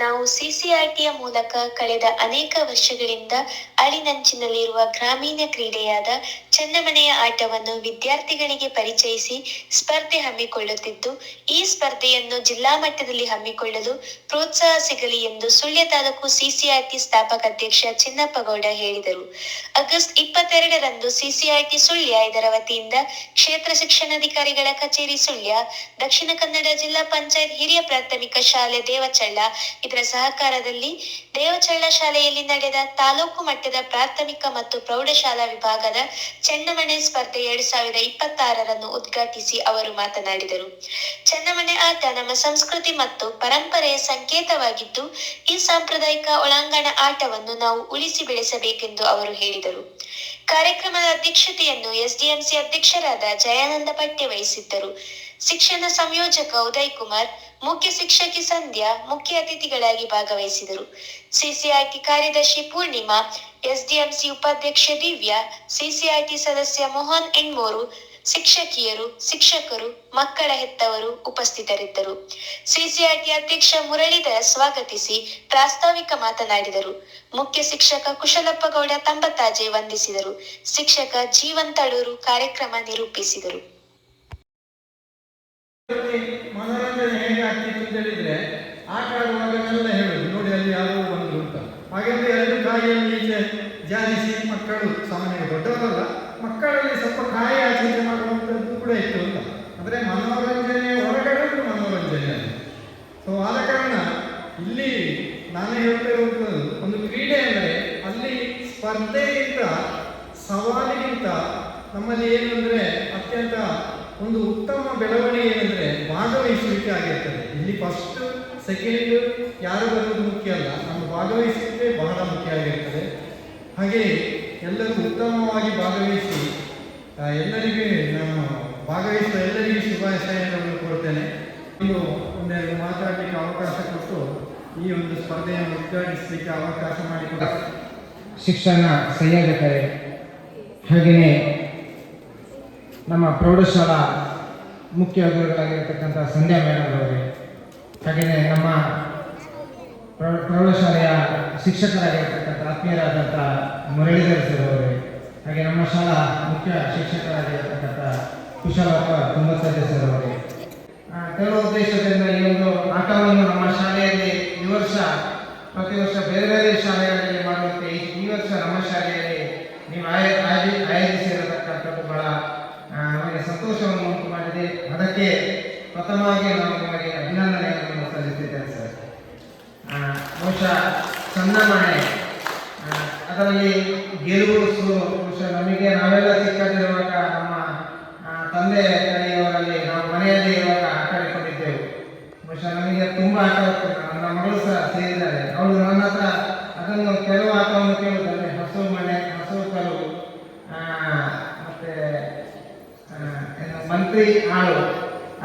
ನಾವು ಸಿಸಿಆರ್ಟಿಯ ಮೂಲಕ ಕಳೆದ ಅನೇಕ ವರ್ಷಗಳಿಂದ ಅಳಿನಂಚಿನಲ್ಲಿರುವ ಗ್ರಾಮೀಣ ಕ್ರೀಡೆಯಾದ ಚೆನ್ನಮಣೆಯ ಆಟವನ್ನು ವಿದ್ಯಾರ್ಥಿಗಳಿಗೆ ಪರಿಚಯಿಸಿ ಸ್ಪರ್ಧೆ ಹಮ್ಮಿಕೊಳ್ಳುತ್ತಿದ್ದು, ಈ ಸ್ಪರ್ಧೆಯನ್ನು ಜಿಲ್ಲಾ ಮಟ್ಟದಲ್ಲಿ ಹಮ್ಮಿಕೊಳ್ಳಲು ಪ್ರೋತ್ಸಾಹ ಸಿಗಲಿ ಎಂದು ಸುಳ್ಯ ತಾಲೂಕು ಸಿಸಿಆರ್ಟಿ ಸ್ಥಾಪಕಾಧ್ಯಕ್ಷ ಚಿನ್ನಪ್ಪಗೌಡ ಹೇಳಿದರು. ಆಗಸ್ಟ್ 22ರಂದು ಸಿಸಿಆರ್ಟಿ ಸುಳ್ಯ ಇದರ ವತಿಯಿಂದ ಕ್ಷೇತ್ರ ಶಿಕ್ಷಣಾಧಿಕಾರಿಗಳ ಕಚೇರಿ ಸುಳ್ಯ, ದಕ್ಷಿಣ ಕನ್ನಡ ಜಿಲ್ಲಾ ಪಂಚಾಯತ್ ಹಿರಿಯ ಪ್ರಾಥಮಿಕ ಶಾಲೆ ದೇವಚಳ್ಳ ಇದರ ಸಹಕಾರದಲ್ಲಿ ದೇವಚಳ್ಳ ಶಾಲೆಯಲ್ಲಿ ನಡೆದ ತಾಲೂಕು ಮಟ್ಟದ ಪ್ರಾಥಮಿಕ ಮತ್ತು ಪ್ರೌಢಶಾಲಾ ವಿಭಾಗದ ಚೆನ್ನಮಣೆ ಸ್ಪರ್ಧೆ 2026ರನ್ನು ಉದ್ಘಾಟಿಸಿ ಅವರು ಮಾತನಾಡಿದರು. ಚೆನ್ನಮಣೆ ಆಟ ನಮ್ಮ ಸಂಸ್ಕೃತಿ ಮತ್ತು ಪರಂಪರೆಯ ಸಂಕೇತವಾಗಿದ್ದು, ಈ ಸಾಂಪ್ರದಾಯಿಕ ಒಳಾಂಗಣ ಆಟವನ್ನು ನಾವು ಉಳಿಸಿ ಬೆಳೆಸಬೇಕೆಂದು ಅವರು ಹೇಳಿದರು. ಕಾರ್ಯಕ್ರಮದ ಅಧ್ಯಕ್ಷತೆಯನ್ನು ಎಸ್ಡಿಎಂಸಿ ಅಧ್ಯಕ್ಷರಾದ ಜಯಾನಂದ ಪಟ್ಟೆ ವಹಿಸಿದ್ದರು. ಶಿಕ್ಷಣ ಸಂಯೋಜಕ ಉದಯ್ ಕುಮಾರ್, ಮುಖ್ಯ ಶಿಕ್ಷಕಿ ಸಂಧ್ಯಾ ಮುಖ್ಯ ಅತಿಥಿಗಳಾಗಿ ಭಾಗವಹಿಸಿದರು. ಸಿಸಿಆರ್ಟಿ ಕಾರ್ಯದರ್ಶಿ ಪೂರ್ಣಿಮಾ, ಎಸ್ಡಿಎಂಸಿ ಉಪಾಧ್ಯಕ್ಷೆ ದಿವ್ಯಾ, ಸಿಸಿಆರ್ಟಿ ಸದಸ್ಯ ಮೋಹನ್ ಎಣ್ಮೂರು, ಶಿಕ್ಷಕಿಯರು, ಶಿಕ್ಷಕರು, ಮಕ್ಕಳ ಹೆತ್ತವರು ಉಪಸ್ಥಿತರಿದ್ದರು. ಸಿಸಿಆರ್ಟಿ ಅಧ್ಯಕ್ಷ ಮುರಳೀಧರ್ ಸ್ವಾಗತಿಸಿ ಪ್ರಾಸ್ತಾವಿಕ ಮಾತನಾಡಿದರು. ಮುಖ್ಯ ಶಿಕ್ಷಕ ಕುಶಲಪ್ಪಗೌಡ ತಂಬತಾಜೆ ವಂದಿಸಿದರು. ಶಿಕ್ಷಕ ಜೀವನ್ ತಡೂರು ಕಾರ್ಯಕ್ರಮ ನಿರೂಪಿಸಿದರು. ಮನೋರಂಜನೆ ಹೇಗೆ ಆಗ್ತಿತ್ತು ಅಂತ ಹೇಳಿದ್ರೆ, ಆಟ ಆಡುವಾಗಲೆಲ್ಲ ಹೇಳುದು, ನೋಡಿ ಅಲ್ಲಿ ಯಾರೋ ಬಂದ್ರು ಅಂತ. ಹಾಗೆಂದ್ರೆ ಎರಡು ಕಾಯಿಯಲ್ಲಿ ಈಚೆ ಜಾರಿಸಿ ಮಕ್ಕಳು, ಸಾಮಾನ್ಯ ದೊಡ್ಡವರಲ್ಲ, ಮಕ್ಕಳಲ್ಲಿ ಸ್ವಲ್ಪ ಕಾಯಿ ಆಚೆ ಮಾಡುವಂಥದ್ದು ಕೂಡ ಇತ್ತು ಅಂತ. ಅಂದರೆ ಮನೋರಂಜನೆ ಹೊರಗಡೆ ಮನೋರಂಜನೆ. ಸೊ ಆದ ಕಾರಣ ಇಲ್ಲಿ ನಾನೇ ಹೇಳ್ತಾ ಇರುವಂಥದ್ದು, ಒಂದು ಕ್ರೀಡೆ ಅಂದರೆ ಅಲ್ಲಿ ಸ್ಪರ್ಧೆಗಿಂತ ಸವಾಲಿಗಿಂತ ನಮ್ಮಲ್ಲಿ ಏನು ಅಂದರೆ ಅತ್ಯಂತ ಒಂದು ಉತ್ತಮ ಬೆಳವಣಿಗೆ ಏನಂದರೆ ಭಾಗವಹಿಸುವಿಕೆ ಆಗಿರ್ತದೆ. ಇಲ್ಲಿ ಫಸ್ಟ್ ಸೆಕೆಂಡ್ ಯಾರು ಬರುವುದು ಮುಖ್ಯ ಅಲ್ಲ, ನಮ್ಮ ಭಾಗವಹಿಸುವಿಕೆ ಬಹಳ ಮುಖ್ಯ ಆಗಿರ್ತದೆ. ಹಾಗೆ ಎಲ್ಲರೂ ಉತ್ತಮವಾಗಿ ಭಾಗವಹಿಸಿ ಎಲ್ಲರಿಗೂ ನಾನು ಭಾಗವಹಿಸುವ ಎಲ್ಲರಿಗೂ ಶುಭಾಶಯಗಳನ್ನು ಕೊಡ್ತೇನೆ. ನೀವು ಒಂದೆರಡು ಮಾತಾಡಲಿಕ್ಕೆ ಅವಕಾಶ ಕೊಟ್ಟು ಈ ಒಂದು ಸ್ಪರ್ಧೆಯನ್ನು ಉದ್ಘಾಟಿಸಲಿಕ್ಕೆ ಅವಕಾಶ ಮಾಡಿಕೊಡ ಶಿಕ್ಷಣ ಸಂಯೋಜಕರೇ, ಹಾಗೆಯೇ ನಮ್ಮ ಪ್ರೌಢಶಾಲಾ ಮುಖ್ಯ ಗುರುಗಳಾಗಿರ್ತಕ್ಕಂಥ ಸಂಧ್ಯಾ ಮೇಡಮ್ ಅವರೇ, ಹಾಗೆಯೇ ನಮ್ಮ ಪ್ರೌಢಶಾಲೆಯ ಶಿಕ್ಷಕರಾಗಿರ್ತಕ್ಕಂಥ ಆತ್ಮೀಯರಾದಂಥ ಮುರಳೀಧರ್ ಸರ್ ಅವರೇ, ಹಾಗೆ ನಮ್ಮ ಶಾಲಾ ಮುಖ್ಯ ಶಿಕ್ಷಕರಾಗಿರ್ತಕ್ಕಂಥ ಕುಶಲಪ್ಪ ತುಂಬತಾಜೆ ಸರ್ ಅವರೇ, ಕೆಲವು ಉದ್ದೇಶದಿಂದ ಈ ಒಂದು ಆಟವನ್ನು ನಮ್ಮ ಶಾಲೆಯಲ್ಲಿ ಈ ವರ್ಷ ಪ್ರತಿ ವರ್ಷ ಬೇರೆ ಬೇರೆ ಶಾಲೆಗಳಲ್ಲಿ ಮಾಡುವಂತೆ ಈ ವರ್ಷ ನಮ್ಮ ಶಾಲೆಯಲ್ಲಿ ನೀವು ಆಯೋಜಿಸಿರತಕ್ಕಂಥದ್ದು ಬಹಳ ನಮಗೆ ಸಂತೋಷವನ್ನು ಉಂಟು ಮಾಡಿದೆ. ಅದಕ್ಕೆ ಪ್ರಥಮವಾಗಿ ನಾವು ನಿಮಗೆ ಅಭಿನಂದನೆಗಳನ್ನು ಸಲ್ಲಿಸಿದ್ದೇವೆ ಸರ್. ಬಹುಶಃ ಚೆನ್ನಮಣೆ ಅದರಲ್ಲಿ ಗೆಲುವು ಬಹುಶಃ ನಮಗೆ ನಾವೆಲ್ಲ ಚಿಕ್ಕದಿರುವಾಗ ನಮ್ಮ ತಂದೆ ತಾಯಿಯವರಲ್ಲಿ ನಾವು ಮನೆಯಲ್ಲಿ ಇರುವಾಗ ಆಟ ಆಡಿಕೊಂಡಿದ್ದೆವು. ಬಹುಶಃ ನಮಗೆ ತುಂಬ ಆಟ ನನ್ನ ಮಗಳು ಸಹ ಸೇರಿದ್ದಾರೆ. ಅವಳು ನನ್ನ ಹತ್ರ ಅದನ್ನು ಕೆಲವು ಆಟವನ್ನು ಕೇಳುತ್ತಾರೆ, ಹಸು ಮನೆ, ಹಸು ಕರು, ಮತ್ತೆ ಮಂತ್ರಿ ಆಳು,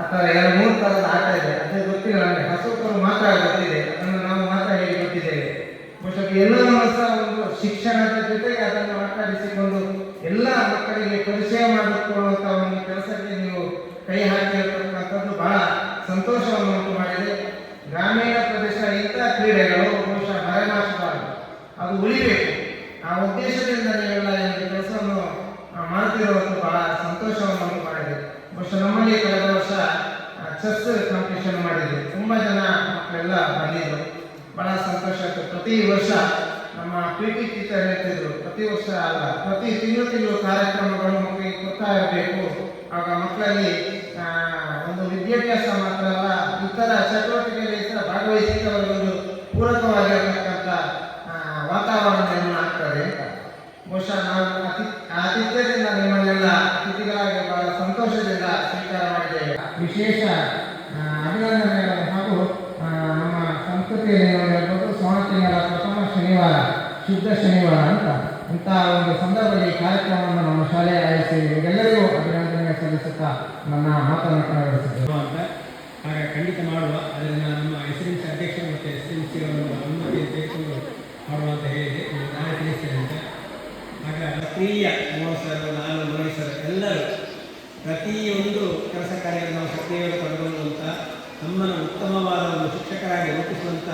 ಅಥವಾ 2-3 ಥರದ ಆಟ ಇದೆ. ಅದೇ ಗೊತ್ತಿಲ್ಲ ನನಗೆ, ಹಸು ಕರು ಮಾತ್ರ ಗೊತ್ತಿದೆ, ಅದನ್ನು ನಾವು ಮಾತ್ರ ಹೇಳಿ ಗೊತ್ತಿದ್ದೇವೆ. ಬಹುಶಃ ಎಲ್ಲವನ್ನೂ ಸಹ ಒಂದು ಶಿಕ್ಷಣದ ಜೊತೆಗೆ ಅದನ್ನು ಮಾತಾಡಿಸಿಕೊಂಡು ಎಲ್ಲ ಮಕ್ಕಳಿಗೆ ಪರಿಚಯ ಮಾಡಿಕೊಳ್ಳುವಂಥ ಒಂದು ಕೆಲಸಕ್ಕೆ ನೀವು ಕೈ ಹಾಕಿರತಕ್ಕಂಥದ್ದು ಬಹಳ ಸಂತೋಷವನ್ನು ಉಂಟು ಮಾಡಿದೆ. ಗ್ರಾಮೀಣ ಪ್ರದೇಶ ಇಂಥ ಕ್ರೀಡೆಗಳು ಬಹುಶಃ ಮರೆಮಾಚಬಾರದು, ಅದು ಉಳಿಬೇಕು. ಆ ಉದ್ದೇಶದಿಂದ ನೀವೆಲ್ಲ ಈ ಕೆಲಸವನ್ನು ಮಾಡ್ತಿರುವುದು ಬಹಳ ಸಂತೋಷವನ್ನು ಉಂಟು ಮಾಡಿದೆ. ಬಹುಶಃ ನಮ್ಮಲ್ಲಿ ಕಳೆದ ವರ್ಷ ಚೆಸ್ ಕಾಂಪಿಟೇಷನ್ ಮಾಡಿದ್ವಿ, ತುಂಬ ಜನ ಮಕ್ಕಳೆಲ್ಲ ಬಂದಿದ್ದರು, ಬಹಳ ಸಂತೋಷ ಆಯಿತು. ಪ್ರತಿ ವರ್ಷ ನಮ್ಮ PT ಟೀಚರ್ ಹೇಳ್ತಿದ್ರು, ಪ್ರತಿ ವರ್ಷ ಅಲ್ಲ, ಪ್ರತಿ ತಿಂಗಳು ಕಾರ್ಯಕ್ರಮಗಳು ಮಕ್ಕಳಿಗೆ ಕೊಡ್ತಾ ಇರಬೇಕು. ಆಗ ಮಕ್ಕಳಲ್ಲಿ ಒಂದು ವಿದ್ಯಾಭ್ಯಾಸ ಮಾತ್ರ ಅಲ್ಲ, ಇತರ ಚಟುವಟಿಕೆಯಲ್ಲಿ ಸಹ ಭಾಗವಹಿಸಿ ಅವರಿಗೊಂದು ಪೂರಕವಾಗಿರತಕ್ಕಂಥ ವಾತಾವರಣ ನಿರ್ಮಾಣ ಆಗ್ತದೆ ಅಂತ. ಬಹುಶಃ ನಾವು ಆತಿಥ್ಯದಿಂದ ನಿಮ್ಮನ್ನೆಲ್ಲ ಅತಿಥಿಗಳಾಗಿ ಬಹಳ ಸಂತೋಷದಿಂದ ಸ್ವೀಕಾರ ಮಾಡಿದ್ದೇವೆ. ವಿಶೇಷ ಅಭಿನಂದನೆಗಳು. ಹಾಗೂ ನಮ್ಮ ಸಂಸ್ಕೃತಿಯಲ್ಲಿ ನೋಡಿರ್ಬೋದು, ಶ್ರಾವಣ ತಿಂಗಳ ಪ್ರಥಮ ಶನಿವಾರ ಶುದ್ಧ ಶನಿವಾರ ಅಂತ ಇಂಥ ಒಂದು ಸಂದರ್ಭದಲ್ಲಿ ಕಾರ್ಯಕ್ರಮವನ್ನು ನಮ್ಮ ಶಾಲೆ ಆಯೋಜಿಸಿ ಎಲ್ಲರಿಗೂ ಅಭಿನಂದನೆ ಸಲ್ಲಿಸುತ್ತಾ ನನ್ನ ಮಾತನ್ನು ಕೊನೆಗೊಳಿಸಿದ್ದೇವೆ ಅಂತ. ಹಾಗೆ ಖಂಡಿತ ಮಾಡುವ, ಅದರಿಂದ ನಮ್ಮ SDMC ಅಧ್ಯಕ್ಷರು ಮತ್ತು SDMC ಅನುಮತಿ ತೆಗೆದುಕೊಂಡು ಮಾಡುವ ಅಂತ ಹೇಳಿದೆ, ನಾನೇ ತಿಳಿಸ್ತೇನೆ ಅಂತ. ಆಗ ಸಕ್ರಿಯ ಮೋಹನ್ ಸರ್, ನಾನು, ಮುರಳಿ ಸರ್ ಎಲ್ಲರೂ ಪ್ರತಿಯೊಂದು ಕೆಲಸ ಕಾರ್ಯವನ್ನು ನಾವು ಸಕ್ರಿಯವಾಗಿ ಪಾಲ್ಗೊಳ್ಳುವಂಥ, ನಮ್ಮನ್ನು ಉತ್ತಮವಾದ ಒಂದು ಶಿಕ್ಷಕರಾಗಿ ರೂಪಿಸುವಂಥ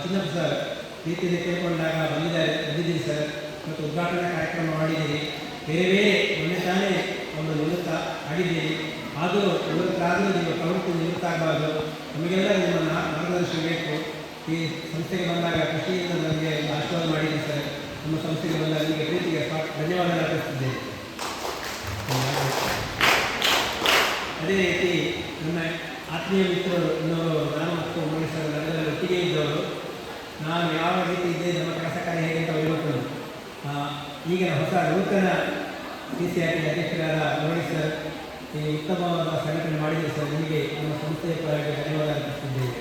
ಚಿನ್ನಪ್ಪ ಸರ್ ಪ್ರೀತಿಯಿಂದ ಕೇಳಿಕೊಂಡಾಗ ಬಂದಿದ್ದೀರಿ ಸರ್, ಮತ್ತು ಉದ್ಘಾಟನಾ ಕಾರ್ಯಕ್ರಮ ಮಾಡಿದ್ದೀರಿ, ಬೇರೆ ಬೇರೆ ಮೊನ್ನೆ ತಾನೇ ಒಂದು ನಿವೃತ್ತ ಆಡಿದ್ದೀರಿ, ಆದರೂ ನಿವೃತ್ತಾದರೂ ನೀವು ಪ್ರವೃತ್ತಿ ನಿವೃತ್ತ ಆಗಬಾರ್ದು, ನಮಗೆಲ್ಲ ನಿಮ್ಮ ಮಾರ್ಗದರ್ಶನ ಬೇಕು. ಈ ಸಂಸ್ಥೆಗೆ ಬಂದಾಗ ಖುಷಿಯಿಂದ ನಮಗೆ ಆಶೀರ್ವಾದ ಮಾಡಿದ್ದೀರಿ ಸರ್. ನಮ್ಮ ಸಂಸ್ಥೆಗೆ ಬಂದಾಗ ನಿಮಗೆ ಪ್ರೀತಿಗೆ ಧನ್ಯವಾದ ಅರ್ಪಿಸ್ತಿದ್ದೇನೆ. ಅದೇ ರೀತಿ ನನ್ನ ಆತ್ಮೀಯ ಮಿತ್ರರು ಇನ್ನವರು ನಾನು ಮತ್ತು ಉಮೇಶ್ ಸರ್ ನಗರದಲ್ಲಿ ಒಟ್ಟಿಗೆ ಇದ್ದವರು, ನಾನು ಯಾವ ರೀತಿ ಇದ್ದೇ ನಮ್ಮ ಕೆಲಸ ಕಾರ್ಯ ಹೇಗೆ ಅಂತ ಅವರಿಗೆ ಈಗಿನ ಹೊಸ ನೂತನ CCRT ಅಧ್ಯಕ್ಷರಾದ ಮುರಳಿ ಸರ್ ಈ ಉತ್ತಮವಾದ ಸಂಘಟನೆ ಮಾಡಿದ್ದೀರಿ ಸರ್. ನಿಮಗೆ ನಮ್ಮ ಸಂಸ್ಥೆಯ ಪರವಾಗಿ ಧನ್ಯವಾದ ಅರ್ಪಿಸುತ್ತಿದ್ದೇವೆ.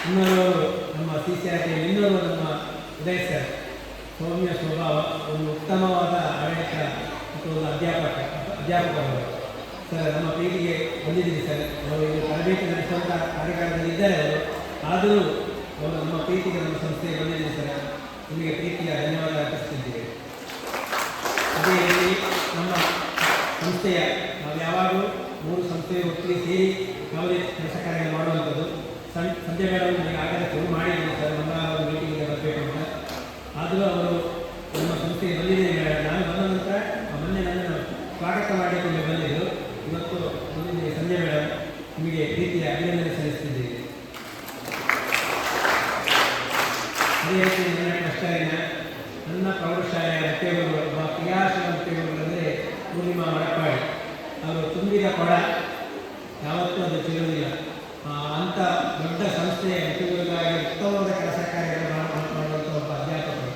ಇನ್ನೊರು ನಮ್ಮ CCRT ಇನ್ನೊರು ನಮ್ಮ ಉದಯ್ ಸರ್, ಸೌಮ್ಯ ಸ್ವಭಾವ, ಒಂದು ಉತ್ತಮವಾದ ಆಡಳಿತ ಮತ್ತು ಒಂದು ಅಧ್ಯಾಪಕರು ಸರ್. ನಮ್ಮ ಪ್ರೀತಿಗೆ ಬಂದಿದ್ದೀರಿ ಸರ್. ಅವರು ಇದು ತರಬೇತಿ ನಡೆಸುವಂಥ ಕಾರ್ಯಕ್ರಮದಲ್ಲಿ ಇದ್ದಾರೆ ಅವರು, ಆದರೂ ಅವರು ನಮ್ಮ ಪ್ರೀತಿಗೆ ನಮ್ಮ ಸಂಸ್ಥೆಗೆ ಬಂದಿದ್ದೀರಿ ಸರ್. ನಿಮಗೆ ಪ್ರೀತಿಯ ಧನ್ಯವಾದ ಅರ್ಪಿಸುತ್ತಿದ್ದೇವೆ. ಅದೇ ರೀತಿ ನಮ್ಮ ಸಂಸ್ಥೆಯ ನಾವು ಯಾವಾಗಲೂ 3 ಸಂಸ್ಥೆಯ ಒಟ್ಟಿಗೆ ಸೇರಿ ಯಾವುದೇ ಕೆಲಸ ಕಾರ್ಯ ಮಾಡುವಂಥದ್ದು. ಸಂಜೆ ಮೇಡಮ್ ನನಗೆ ಆಗಲೇ ಫೋನ್ ಮಾಡಿದ್ದೀನಿ ಸರ್, ಮಂಗಳವಾರ ಮೀಟಿಂಗಿಗೆ ಬರಬೇಕು ಅಂತ. ಆದರೂ ಅವರು ನಮ್ಮ ಸಂಸ್ಥೆಗೆ ಬಂದಿದ್ದೀನಿ ಮೇಡಮ್. ನಾನು ಬಂದ ನಂತರ ಮೊನ್ನೆ ನನ್ನನ್ನು ಸ್ವಾಗತ ಮಾಡಿಕೊಂಡು ಬಂದಿದ್ದು, ಇವತ್ತು ಬಂದಿದ್ದೀನಿ ಸಂಜೆ ಮೇಡಮ್. ನಿಮಗೆ ಪ್ರೀತಿಯ ಅಭಿನಂದನೆ ಸಲ್ಲಿಸ್ತಿದ್ದೀವಿ. ಅದೇ ರೀತಿ ನನ್ನ ಕಷ್ಟರಿನ ನನ್ನ ಪ್ರೌಢಶಾಲೆಯ ಮುಖ್ಯಗುರು ಒಬ್ಬ ಕ್ರಿಯಾಶೀಲ ಮುಖ್ಯಗುರು ಅಂದರೆ ಪೂರ್ಣಿಮಾ ಮಡಪಾಡಿ. ಅವರು ತುಂಬಿದ ಕೊಡ ಯಾವತ್ತೂ ಅದು ತಿಳಿಯುವುದಿಲ್ಲ. ಅಂಥ ದೊಡ್ಡ ಸಂಸ್ಥೆಯ ಮುಖ್ಯಗುರುಗಾಗಿ ಉತ್ತಮವಾದ ಕೆಲಸ ಕಾರ್ಯಗಳು ಮಾಡುವಂಥ ಒಬ್ಬ ಅಧ್ಯಾಪಕರು.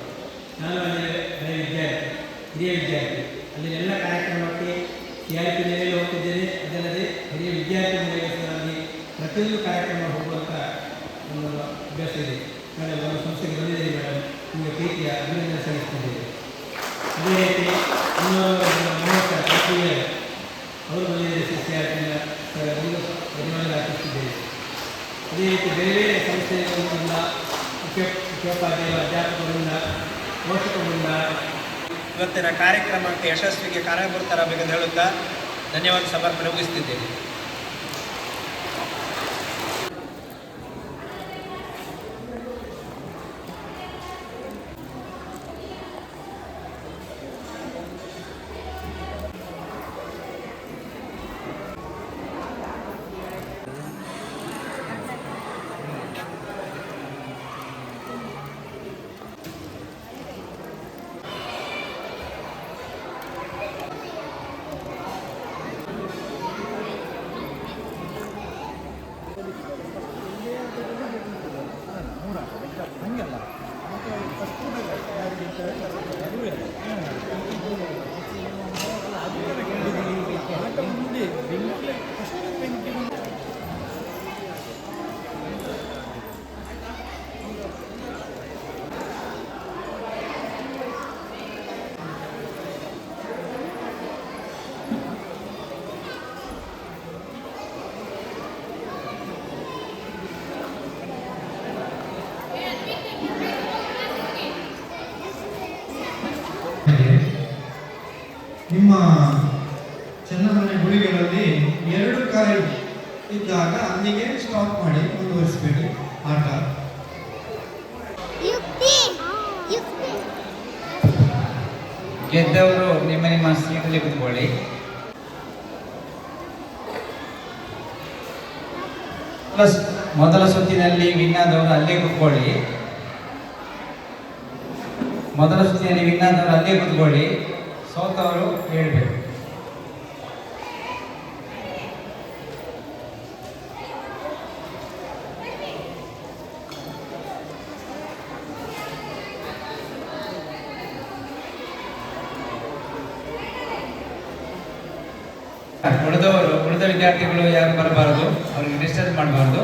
ನಾನು ಅಲ್ಲಿ ಹಿರಿಯ ವಿದ್ಯಾರ್ಥಿ. ಅಲ್ಲಿ ಎಲ್ಲ ಕಾರ್ಯಕ್ರಮಕ್ಕೆ CRT ನೆಲೆಯಲ್ಲಿ ಹೋಗ್ತಿದ್ದೇನೆ. ಅದಲ್ಲದೆ ಹಿರಿಯ ವಿದ್ಯಾರ್ಥಿ ನಿಲಯದಲ್ಲಿ ಪ್ರತಿಯೊಂದು ಕಾರ್ಯಕ್ರಮ ಹೋಗುವಂಥ ಒಂದು ಅಭ್ಯಾಸ ಇದೆ. ಮೇಡಮ್ ನಮ್ಮ ಸಂಸ್ಥೆಗೆ ಬಂದಿದ್ದೀರಿ ಮೇಡಮ್, ನಿಮಗೆ ಪ್ರೀತಿಯ ಅಭಿನಂದನೆ ಸಲ್ಲಿಸ್ತಿದ್ದೇವೆ. ಅದೇ ರೀತಿ ಇನ್ನೊಂದು ಅವರು ಬಂದಿದ್ದಾರೆ CCRTಯಿಂದ ಸರ್, ಒಂದು ಧನ್ಯವಾದ ಅರ್ಪಿಸುತ್ತಿದ್ದೇವೆ. ಅದೇ ರೀತಿ ಬೇರೆ ಬೇರೆ ಸಂಸ್ಥೆಗಳಿಂದ ಮುಖ್ಯೋಪಾಧ್ಯಾಯರು, ಅಧ್ಯಾಪಕರಿಂದ, ಪೋಷಕರಿಂದ ಇವತ್ತಿನ ಕಾರ್ಯಕ್ರಮಕ್ಕೆ ಯಶಸ್ವಿಗೆ ಕಾರ್ಯಕರ್ತರಾಗಬೇಕೆಂದು ಹೇಳುತ್ತಾ ಧನ್ಯವಾದ ಸಮರ್ಪಣೆ ಮುಗಿಸುತ್ತಿದ್ದೇನೆ. ನಿಮ್ಮ ಚನ್ನಮನೆ ಗುಳಿಗಳಲ್ಲಿ 2 ಕಾಯಿ ಇದ್ದಾಗ ಅಲ್ಲಿಗೆ ಸ್ಟಾಪ್ ಮಾಡಿ ಮುಂದುವರಿಸಬೇಡಿ ಆಟ. ಗೆದ್ದವರು ನಿಮ್ಮ ಸೀಟಲ್ಲಿ ಕೂತ್ಕೊಳ್ಳಿ. ಮೊದಲ ಸುತ್ತಿನಲ್ಲಿ ವಿನ್ ಆದವರು ಅಲ್ಲೇ ಕೂತ್ಕೊಳ್ಳಿ. ಮೊದಲ ಸುತ್ತಿನಲ್ಲಿ ವಿನ್ ಆದವರು ಅಲ್ಲೇ ಕೂತ್ಕೊಳ್ಳಿ. ಸೋತವರು ಹೇಳ್ಬೇಕು. ಉಳಿದ ವಿದ್ಯಾರ್ಥಿಗಳು ಯಾರು ಬರಬಾರದು, ಅವರಿಗೆ ಡಿಸ್ಟರ್ಬ್ ಮಾಡಬಾರ್ದು.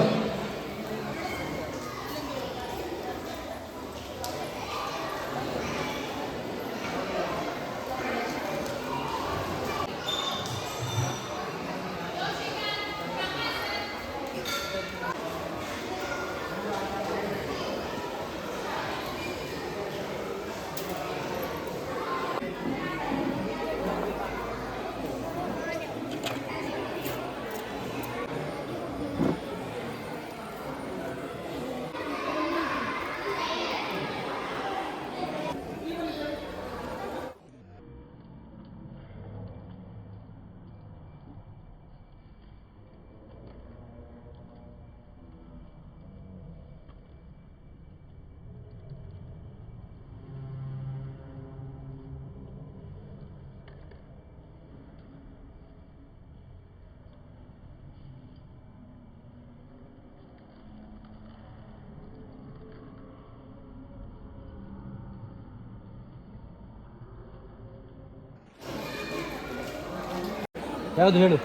ಯಾವುದು ಹೇಳು.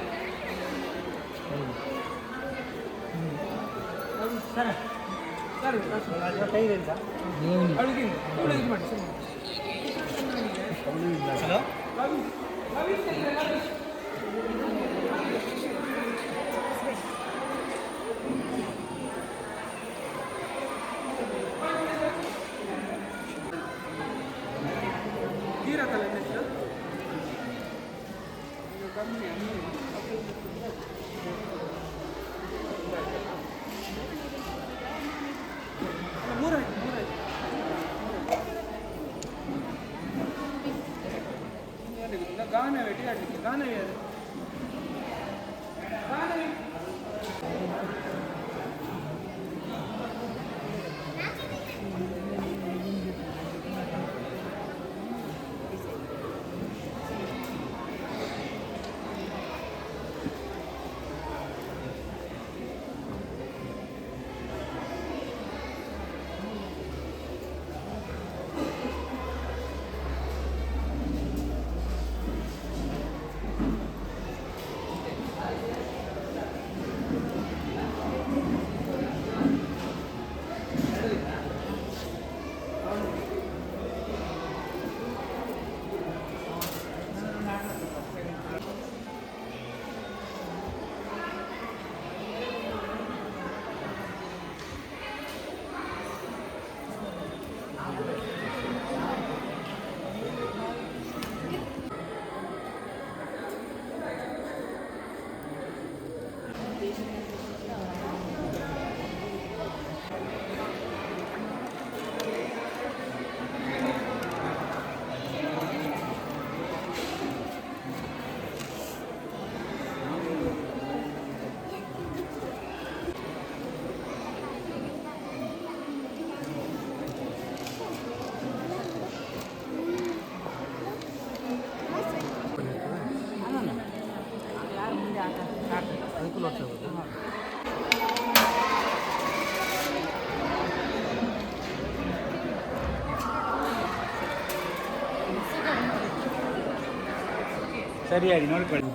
ಸರಿಯಾಗಿ ನೋಡ್ಕೊಳ್ಳಿ.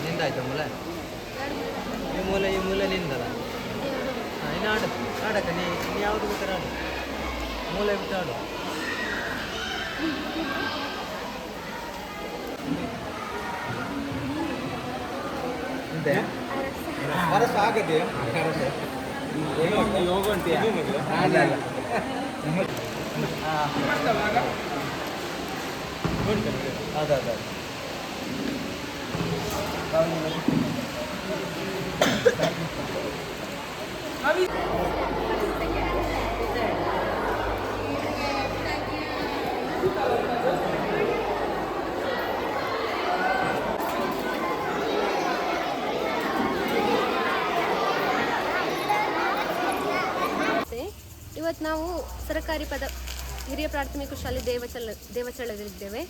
ನಿಂದ ಆಯ್ತಾ ಮೂಲೆ ಈ ಮೂಲೆ ನಿಂದಲ್ಲ. ಇನ್ನು ಆಡಕ್ಕ ನೀ ಯಾವುದು ಬೇಕಾದ್ರೆ ಆಡು, ಮೂಲೆ ಬಿಟ್ಟು ಆಡು. ಅರಸ ಆಗದೆ ಯೋಗ ಉಂಟಿಯಾ? ಅಲ್ಲ ಅದ ಇವತ್ತು ನಾವು ಸರ್ಕಾರಿ ಹಿರಿಯ ಪ್ರಾಥಮಿಕ ಶಾಲೆ ದೇವಚಳದಲ್ಲಿದ್ದೇವೆ.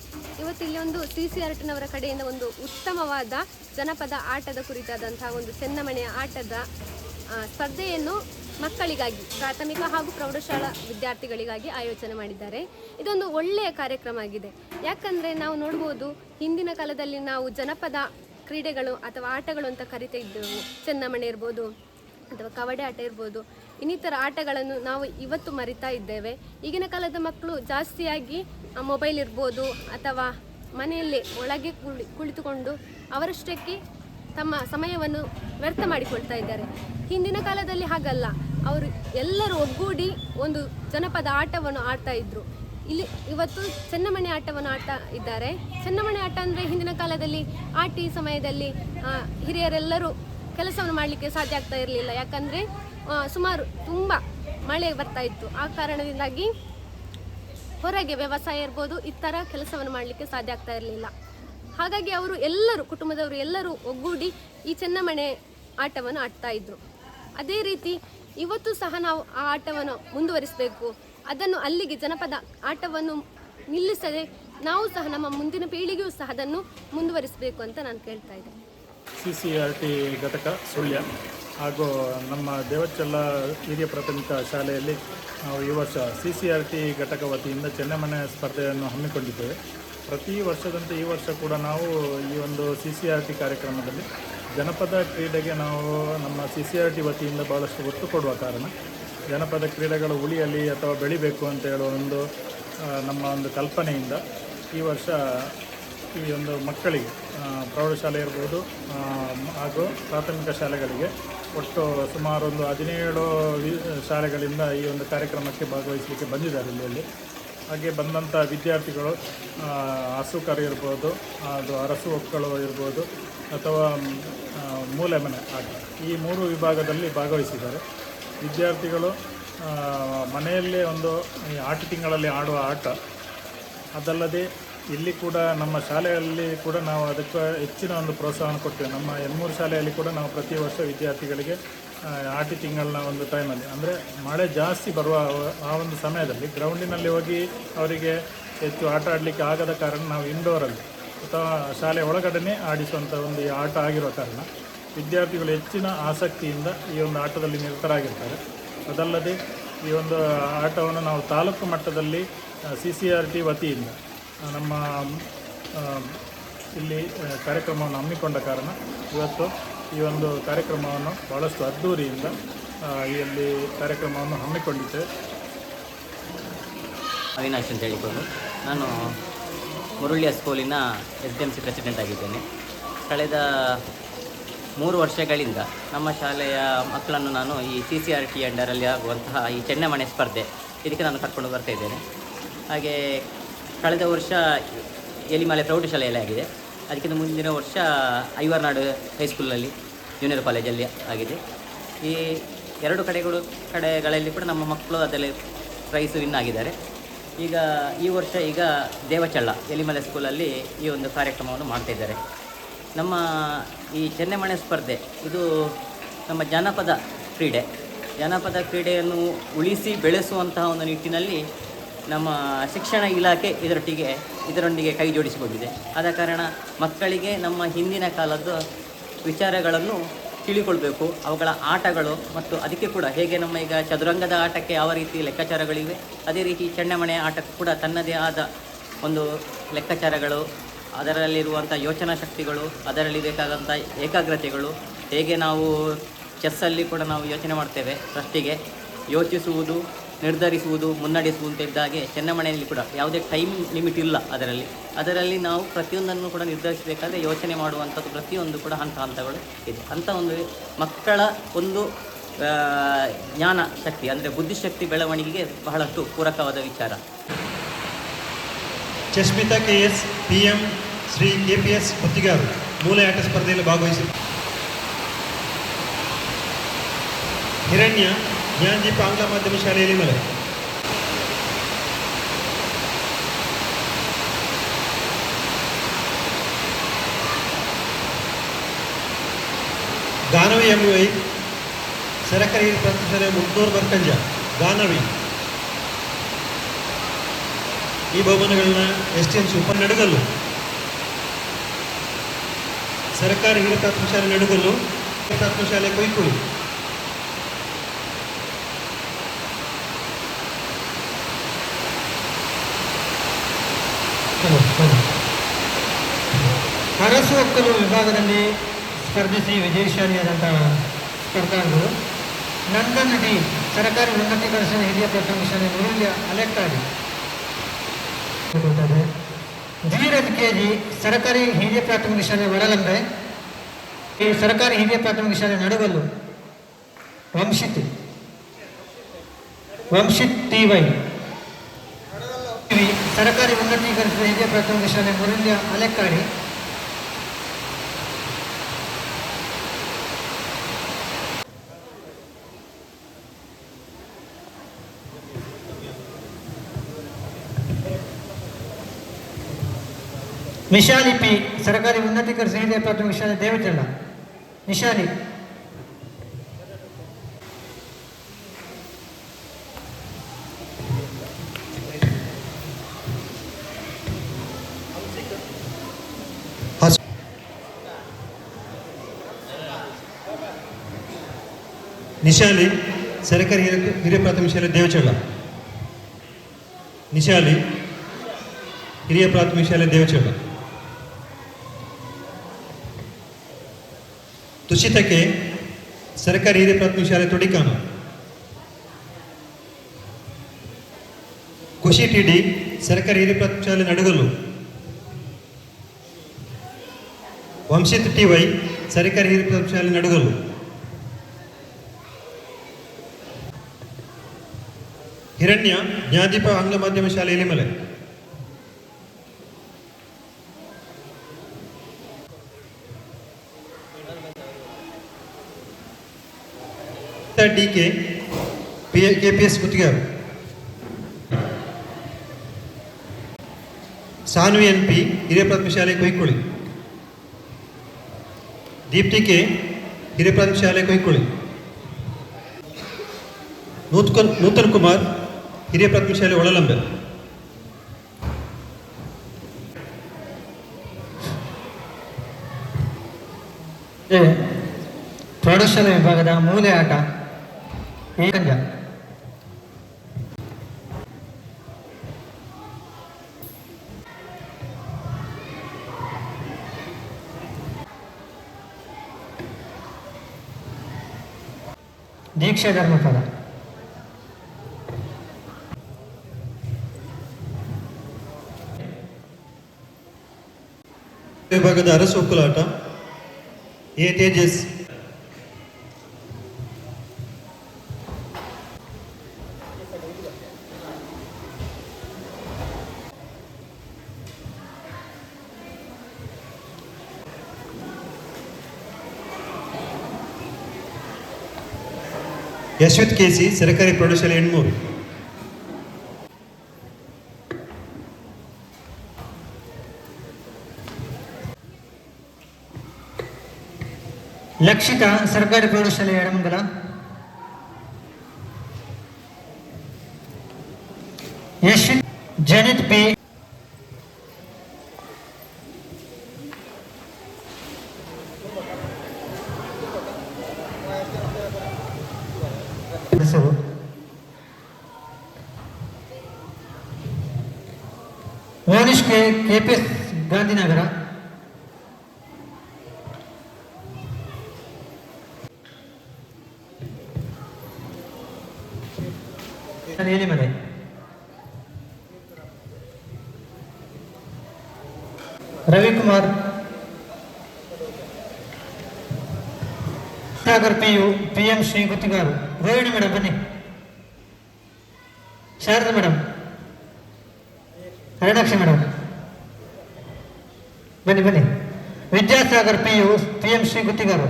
ಇವತ್ತು ಇಲ್ಲಿ ಒಂದು CCRTನವರ ಕಡೆಯಿಂದ ಒಂದು ಉತ್ತಮವಾದ ಜನಪದ ಆಟದ ಕುರಿತಾದಂತಹ ಒಂದು ಚೆನ್ನಮಣೆಯ ಆಟದ ಸ್ಪರ್ಧೆಯನ್ನು ಮಕ್ಕಳಿಗಾಗಿ, ಪ್ರಾಥಮಿಕ ಹಾಗೂ ಪ್ರೌಢಶಾಲಾ ವಿದ್ಯಾರ್ಥಿಗಳಿಗಾಗಿ ಆಯೋಜನೆ ಮಾಡಿದ್ದಾರೆ. ಇದೊಂದು ಒಳ್ಳೆಯ ಕಾರ್ಯಕ್ರಮ ಆಗಿದೆ. ಯಾಕಂದರೆ ನಾವು ನೋಡ್ಬೋದು, ಹಿಂದಿನ ಕಾಲದಲ್ಲಿ ನಾವು ಜನಪದ ಕ್ರೀಡೆಗಳು ಅಥವಾ ಆಟಗಳು ಅಂತ ಕರಿತಾ ಇದ್ದೆವು. ಚೆನ್ನಮಣೆ ಇರ್ಬೋದು ಅಥವಾ ಕಬಡ್ಡಿ ಆಟ ಇರ್ಬೋದು, ಇನ್ನಿತರ ಆಟಗಳನ್ನು ನಾವು ಇವತ್ತು ಮರಿತಾ ಇದ್ದೇವೆ. ಈಗಿನ ಕಾಲದ ಮಕ್ಕಳು ಜಾಸ್ತಿಯಾಗಿ ಮೊಬೈಲ್ ಇರ್ಬೋದು ಅಥವಾ ಮನೆಯಲ್ಲೇ ಒಳಗೆ ಕುಳಿತುಕೊಂಡು ಅವರಷ್ಟಕ್ಕೆ ತಮ್ಮ ಸಮಯವನ್ನು ವ್ಯರ್ಥ ಮಾಡಿಕೊಳ್ತಾ ಇದ್ದಾರೆ. ಹಿಂದಿನ ಕಾಲದಲ್ಲಿ ಹಾಗಲ್ಲ, ಅವರು ಎಲ್ಲರೂ ಒಗ್ಗೂಡಿ ಒಂದು ಜನಪದ ಆಟವನ್ನು ಆಡ್ತಾ ಇದ್ರು. ಇವತ್ತು ಚೆನ್ನಮಣೆ ಆಟವನ್ನು ಆಡ್ತಾ ಇದ್ದಾರೆ. ಚೆನ್ನಮಣೆ ಆಟ ಅಂದರೆ ಹಿಂದಿನ ಕಾಲದಲ್ಲಿ ಆಟಿ ಸಮಯದಲ್ಲಿ ಹಿರಿಯರೆಲ್ಲರೂ ಕೆಲಸವನ್ನು ಮಾಡಲಿಕ್ಕೆ ಸಾಧ್ಯ ಆಗ್ತಾ ಇರಲಿಲ್ಲ. ಯಾಕಂದರೆ ಸುಮಾರು ತುಂಬ ಮಳೆ ಬರ್ತಾ ಇತ್ತು. ಆ ಕಾರಣದಿಂದಾಗಿ ಹೊರಗೆ ವ್ಯವಸಾಯ ಇರ್ಬೋದು, ಇತರ ಕೆಲಸವನ್ನು ಮಾಡಲಿಕ್ಕೆ ಸಾಧ್ಯ ಆಗ್ತಾ ಇರಲಿಲ್ಲ. ಹಾಗಾಗಿ ಅವರು ಎಲ್ಲರೂ, ಕುಟುಂಬದವರು ಎಲ್ಲರೂ ಒಗ್ಗೂಡಿ ಈ ಚೆನ್ನಮಣೆ ಆಟವನ್ನು ಆಡ್ತಾ ಇದ್ರು. ಅದೇ ರೀತಿ ಇವತ್ತು ಸಹ ನಾವು ಆ ಆಟವನ್ನು ಮುಂದುವರಿಸಬೇಕು. ಅದನ್ನು ಅಲ್ಲಿಗೆ ಜನಪದ ಆಟವನ್ನು ನಿಲ್ಲಿಸದೆ ನಾವು ಸಹ ನಮ್ಮ ಮುಂದಿನ ಪೀಳಿಗೆಯೂ ಸಹ ಅದನ್ನು ಮುಂದುವರಿಸಬೇಕು ಅಂತ ನಾನು ಕೇಳ್ತಾ ಇದ್ದೇನೆ. CCRT ಘಟಕ ಸುಳ್ಯ ಹಾಗೂ ನಮ್ಮ ದೇವಚಲ್ಲ ಹಿರಿಯ ಪ್ರಾಥಮಿಕ ಶಾಲೆಯಲ್ಲಿ ನಾವು ಈ ವರ್ಷ CCRT ಘಟಕ ವತಿಯಿಂದ ಚೆನ್ನಮಣೆ ಸ್ಪರ್ಧೆಯನ್ನು ಹಮ್ಮಿಕೊಂಡಿದ್ದೇವೆ. ಪ್ರತಿ ವರ್ಷದಂತೆ ಈ ವರ್ಷ ಕೂಡ ನಾವು ಈ ಒಂದು CCRT ಕಾರ್ಯಕ್ರಮದಲ್ಲಿ ಜನಪದ ಕ್ರೀಡೆಗೆ ನಾವು ನಮ್ಮ CCRT ವತಿಯಿಂದ ಭಾಳಷ್ಟು ಒತ್ತು ಕೊಡುವ ಕಾರಣ ಜನಪದ ಕ್ರೀಡೆಗಳು ಉಳಿಯಲಿ ಅಥವಾ ಬೆಳಿಬೇಕು ಅಂತ ಹೇಳುವ ಒಂದು ನಮ್ಮ ಒಂದು ಕಲ್ಪನೆಯಿಂದ ಈ ವರ್ಷ ಈ ಒಂದು ಮಕ್ಕಳಿಗೆ ಪ್ರೌಢಶಾಲೆ ಇರ್ಬೋದು ಹಾಗೂ ಪ್ರಾಥಮಿಕ ಶಾಲೆಗಳಿಗೆ ಒಟ್ಟು ಸುಮಾರು ಒಂದು 17 ಶಾಲೆಗಳಿಂದ ಈ ಒಂದು ಕಾರ್ಯಕ್ರಮಕ್ಕೆ ಭಾಗವಹಿಸಲಿಕ್ಕೆ ಬಂದಿದ್ದಾರೆ ಇಲ್ಲಿ. ಹಾಗೆ ಬಂದಂಥ ವಿದ್ಯಾರ್ಥಿಗಳು ಹಸುಕರು ಇರ್ಬೋದು, ಅದು ಅರಸು ಒಕ್ಕಳು ಇರ್ಬೋದು ಅಥವಾ ಮೂಲೆ ಮನೆ ಆಟ, ಈ 3 ವಿಭಾಗದಲ್ಲಿ ಭಾಗವಹಿಸಿದ್ದಾರೆ. ವಿದ್ಯಾರ್ಥಿಗಳು ಮನೆಯಲ್ಲೇ ಒಂದು ಆಟ ತಿಂಗಳಲ್ಲಿ ಆಡುವ ಆಟ, ಅದಲ್ಲದೆ ಇಲ್ಲಿ ಕೂಡ ನಮ್ಮ ಶಾಲೆಯಲ್ಲಿ ಕೂಡ ನಾವು ಅದಕ್ಕೆ ಹೆಚ್ಚಿನ ಒಂದು ಪ್ರೋತ್ಸಾಹವನ್ನು ಕೊಡ್ತೇವೆ. ನಮ್ಮ N3 ಶಾಲೆಯಲ್ಲಿ ಕೂಡ ನಾವು ಪ್ರತಿ ವರ್ಷ ವಿದ್ಯಾರ್ಥಿಗಳಿಗೆ ಆಟಿ ತಿಂಗಳಿನ ಒಂದು ಟೈಮಲ್ಲಿ, ಅಂದರೆ ಮಳೆ ಜಾಸ್ತಿ ಬರುವ ಆ ಒಂದು ಸಮಯದಲ್ಲಿ ಗ್ರೌಂಡಿನಲ್ಲಿ ಹೋಗಿ ಅವರಿಗೆ ಹೆಚ್ಚು ಆಟ ಆಡಲಿಕ್ಕೆ ಆಗದ ಕಾರಣ ನಾವು ಇಂಡೋರಲ್ಲಿ ಅಥವಾ ಶಾಲೆ ಒಳಗಡೆ ಆಡಿಸುವಂಥ ಒಂದು ಈ ಆಟ ಆಗಿರೋ ಕಾರಣ ವಿದ್ಯಾರ್ಥಿಗಳು ಹೆಚ್ಚಿನ ಆಸಕ್ತಿಯಿಂದ ಈ ಒಂದು ಆಟದಲ್ಲಿ ನಿರತರಾಗಿರ್ತಾರೆ. ಅದಲ್ಲದೆ ಈ ಒಂದು ಆಟವನ್ನು ನಾವು ತಾಲೂಕು ಮಟ್ಟದಲ್ಲಿ CCRT ವತಿಯಿಂದ ನಮ್ಮ ಇಲ್ಲಿ ಕಾರ್ಯಕ್ರಮವನ್ನು ಹಮ್ಮಿಕೊಂಡ ಕಾರಣ ಇವತ್ತು ಈ ಒಂದು ಕಾರ್ಯಕ್ರಮವನ್ನು ಭಾಳಷ್ಟು ಅದ್ಧೂರಿಯಿಂದ ಇಲ್ಲಿ ಕಾರ್ಯಕ್ರಮವನ್ನು ಹಮ್ಮಿಕೊಂಡಿದ್ದೇವೆ. ಅವಿನಾಶ್ ಅಂತ ಹೇಳಿಕೊಂಡು ನಾನು ಮುರುಳಿಯ ಸ್ಕೂಲಿನ SDMC ಪ್ರೆಸಿಡೆಂಟ್ ಆಗಿದ್ದೇನೆ. ಕಳೆದ 3 ವರ್ಷಗಳಿಂದ ನಮ್ಮ ಶಾಲೆಯ ಮಕ್ಕಳನ್ನು ನಾನು ಈ CCRT ಅಂಡರಲ್ಲಿ ಆಗುವಂತಹ ಈ ಚೆನ್ನಮಣೆ ಸ್ಪರ್ಧೆ ಇದಕ್ಕೆ ನಾನು ಕರ್ಕೊಂಡು ಬರ್ತಾ ಇದ್ದೇನೆ. ಹಾಗೆ ಕಳೆದ ವರ್ಷ ಎಲಿಮಲೆ ಪ್ರೌಢಶಾಲೆಯಲ್ಲಿ ಆಗಿದೆ. ಅದಕ್ಕಿಂತ ಮುಂದಿನ ವರ್ಷ ಐವರ್ನಾಡು ಹೈಸ್ಕೂಲಲ್ಲಿ ಜೂನಿಯರ್ ಕಾಲೇಜಲ್ಲಿ ಆಗಿದೆ. ಈ 2 ಕಡೆಗಳಲ್ಲಿ ಕೂಡ ನಮ್ಮ ಮಕ್ಕಳು ಅದರಲ್ಲಿ ಪ್ರೈಸ್ ವಿನ್ ಆಗಿದ್ದಾರೆ. ಈ ವರ್ಷ ದೇವಚಳ್ಳ ಎಲಿಮಲೆ ಸ್ಕೂಲಲ್ಲಿ ಈ ಒಂದು ಕಾರ್ಯಕ್ರಮವನ್ನು ಮಾಡ್ತಾಯಿದ್ದಾರೆ. ನಮ್ಮ ಈ ಚೆನ್ನಮಣೆ ಸ್ಪರ್ಧೆ ಇದು ನಮ್ಮ ಜಾನಪದ ಕ್ರೀಡೆಯನ್ನು ಉಳಿಸಿ ಬೆಳೆಸುವಂತಹ ಒಂದು ನಿಟ್ಟಿನಲ್ಲಿ ನಮ್ಮ ಶಿಕ್ಷಣ ಇಲಾಖೆ ಇದರೊಂದಿಗೆ ಕೈ ಜೋಡಿಸಿಕೊಂಡಿದೆ. ಆದ ಕಾರಣ ಮಕ್ಕಳಿಗೆ ನಮ್ಮ ಹಿಂದಿನ ಕಾಲದ ವಿಚಾರಗಳನ್ನು ತಿಳಿಕೊಳ್ಬೇಕು, ಅವುಗಳ ಆಟಗಳು ಮತ್ತು ಅದಕ್ಕೆ ಕೂಡ ಹೇಗೆ ನಮ್ಮ ಈಗ ಚದುರಂಗದ ಆಟಕ್ಕೆ ಯಾವ ರೀತಿ ಲೆಕ್ಕಾಚಾರಗಳಿವೆ, ಅದೇ ರೀತಿ ಚೆನ್ನಮಣೆ ಆಟಕ್ಕೆ ಕೂಡ ತನ್ನದೇ ಆದ ಒಂದು ಲೆಕ್ಕಾಚಾರಗಳು, ಅದರಲ್ಲಿರುವಂಥ ಯೋಚನಾ ಶಕ್ತಿಗಳು, ಅದರಲ್ಲಿ ಬೇಕಾದಂಥ ಏಕಾಗ್ರತೆಗಳು, ಹೇಗೆ ನಾವು ಚೆಸ್ಸಲ್ಲಿ ಕೂಡ ನಾವು ಯೋಚನೆ ಮಾಡ್ತೇವೆ, ಫಸ್ಟಿಗೆ ಯೋಚಿಸುವುದು, ನಿರ್ಧರಿಸುವುದು, ಮುನ್ನಡೆಸುವುದು ಅಂತ ಇದ್ದಾಗೆ ಚೆನ್ನಮಣೆಯಲ್ಲಿ ಕೂಡ ಯಾವುದೇ ಟೈಮ್ ಲಿಮಿಟ್ ಇಲ್ಲ. ಅದರಲ್ಲಿ ನಾವು ಪ್ರತಿಯೊಂದನ್ನು ಕೂಡ ನಿರ್ಧರಿಸಬೇಕಾದ್ರೆ ಯೋಚನೆ ಮಾಡುವಂಥದ್ದು ಪ್ರತಿಯೊಂದು ಕೂಡ ಹಂತಗಳು ಇದೆ. ಅಂಥ ಒಂದು ಮಕ್ಕಳ ಒಂದು ಜ್ಞಾನ ಶಕ್ತಿ ಅಂದರೆ ಬುದ್ಧಿಶಕ್ತಿ ಬೆಳವಣಿಗೆಗೆ ಬಹಳಷ್ಟು ಪೂರಕವಾದ ವಿಚಾರ. ಚಶ್ಮಿತಾ KS PM ಶ್ರೀ KPS ಮುತ್ತಿಗಾರು ಮೂಲೆ ಆಟ ಸ್ಪರ್ಧೆಯಲ್ಲಿ ಭಾಗವಹಿಸಿ. ಹಿರಣ್ಯ ಜ್ಞಾನದೀಪ ಆಂಗ್ಲ ಮಾಧ್ಯಮ ಶಾಲೆಯಲ್ಲಿ ಮಲೆ. ಗಾನವಿ MUI ಸರಕಾರಿ ಪ್ರಾಥಮಿಕ ಮುದ್ದೂರು ಬರ್ಕಂಜ ಗಾನವಿ. ಈ ಬಹುಮಾನಗಳನ್ನ STMC ಉಪನಡುಗಲ್ಲು, ಸರ್ಕಾರಿ ಹಿರಿಯ ಪ್ರಾಥಮಿಕ ಶಾಲೆ ನಡುಗಲ್ಲು, ಪ್ರಾಥಮಿಕ ಶಾಲೆ ಕೊಯ್ಕುಳಿ, ಅರಸು ಒಕ್ಕಲು ವಿಭಾಗದಲ್ಲಿ ಸ್ಪರ್ಧಿಸಿ ವಿಜಯಶಾಲಿಯಾದಂತಹ ಸ್ಪರ್ಧಾಂಗರು ನಂದನ್ ಡಿ ಸರ್ಕಾರಿ ಉನ್ನತೀಕರಣ ಹಿರಿಯ ಪ್ರಾಥಮಿಕ ಶಾಲೆ ಮುರುಳಿಯ ಅಲೆಕ್ಕಾಡಿ, ಧೀರಜ್ KG ಸರ್ಕಾರಿ ಹಿರಿಯ ಪ್ರಾಥಮಿಕ ಶಾಲೆ ವಡಲಂಬೆ, ಈ ಸರ್ಕಾರಿ ಹಿರಿಯ ಪ್ರಾಥಮಿಕ ಶಾಲೆ ನಡುಗಲ್ಲು ವಂಶಿತ್ TY. ಸರ್ಕಾರಿ ಉನ್ನತೀಕರಿಸಿದ ಹಿರಿಯ ಪ್ರಾಥಮಿಕ ಶಾಲೆ ಮುರುಳ್ಯ ಅಲೆಕ್ಕಾಡಿ. ನಿಶಾಲಿ P. ಸರ್ಕಾರಿ ಉನ್ನತೀಕರಿಸಿದ ಹಿರಿಯ ಪ್ರಾಥಮಿಕ ಶಾಲೆ ದೇವಚಲ್ಲ. ನಿಶಾಲಿ. ನಿಶಾಲಿ ಸರ್ಕಾರಿ ಹಿರಿಯ ಪ್ರಾಥಮಿಕ ಶಾಲೆ ದೇವಚಳ್ಳ. ನಿಶಾಲಿ ಹಿರಿಯ ಪ್ರಾಥಮಿಕ ಶಾಲೆ ದೇವಚಳ್ಳ. ತುಷಿತಕ್ಕೆ ಸರ್ಕಾರಿ ಹಿರಿಯ ಪ್ರಾಥಮಿಕ ಶಾಲೆ ತೊಡಿಕಾನ. ಖುಷಿ TD ಸರ್ಕಾರಿ ಹಿರಿಯ ಪ್ರಾಥಮಿಕ ಶಾಲೆ ನಡುಗಲ್ಲು. ವಂಶಿತ್ TY ಸರ್ಕಾರಿ ಹಿರಿಯ ಪ್ರಾಥಮಿಕ ಶಾಲೆ ನಡುಗಲ್ಲು. ಹಿರಣ್ಯ ಜ್ಞಾನದೀಪ ಆಂಗ್ಲ ಮಾಧ್ಯಮ ಶಾಲೆ Elimale. DK KPS Guttigaru. Saanvi NP ಹಿರಿಯ ಪ್ರಾಥಮಿಕ ಶಾಲೆ ಕೊಯ್ಕೊಳ್ಳಿ. ದೀಪ್ತಿ K ಹಿರಿಯ ಪ್ರಾಥಮಿಕ ಶಾಲೆ ಕೊಯ್ಕೊಳ್ಳಿ. ನೂತನ್ ಕುಮಾರ್ ಹಿರಿಯ ಪ್ರಾಥಮಿಕ ಶಾಲೆ ಒಳಲಂಬೆ. ಪ್ರೌಢಶಾಲಾ ವಿಭಾಗದ ಮೂಲೆ ಆಟ ಏಕಂಜ. ದೀಕ್ಷಾ ಧರ್ಮಪದ. ವಿಭಾಗದ ಅರಸು ಒಕ್ಕಲಾಟ A ತೇಜಸ್. ಯಶವಂತ್ KC ಸರ್ಕಾರಿ ಪ್ರೌಢಶಾಲೆ ಹೆಣ್ಮೂರು. ಲಕ್ಷಿತಾ ಸರ್ಕಾರಿ ಪ್ರೌಢಶಾಲೆ Edamangala. Yashvith Janith P. Monish K KPS Gandhinagar. Elimale. Ravikumar Sagar PU PM Shri Guttigaru. Rohini madam ಬನ್ನಿ. ಶಾರದಾ ಮೇಡಮ್. ಹರಣಾಕ್ಷಿ ಮೇಡಮ್ ಬನ್ನಿ ಬನ್ನಿ. Vidyasagar PU PM Shri Guttigaru.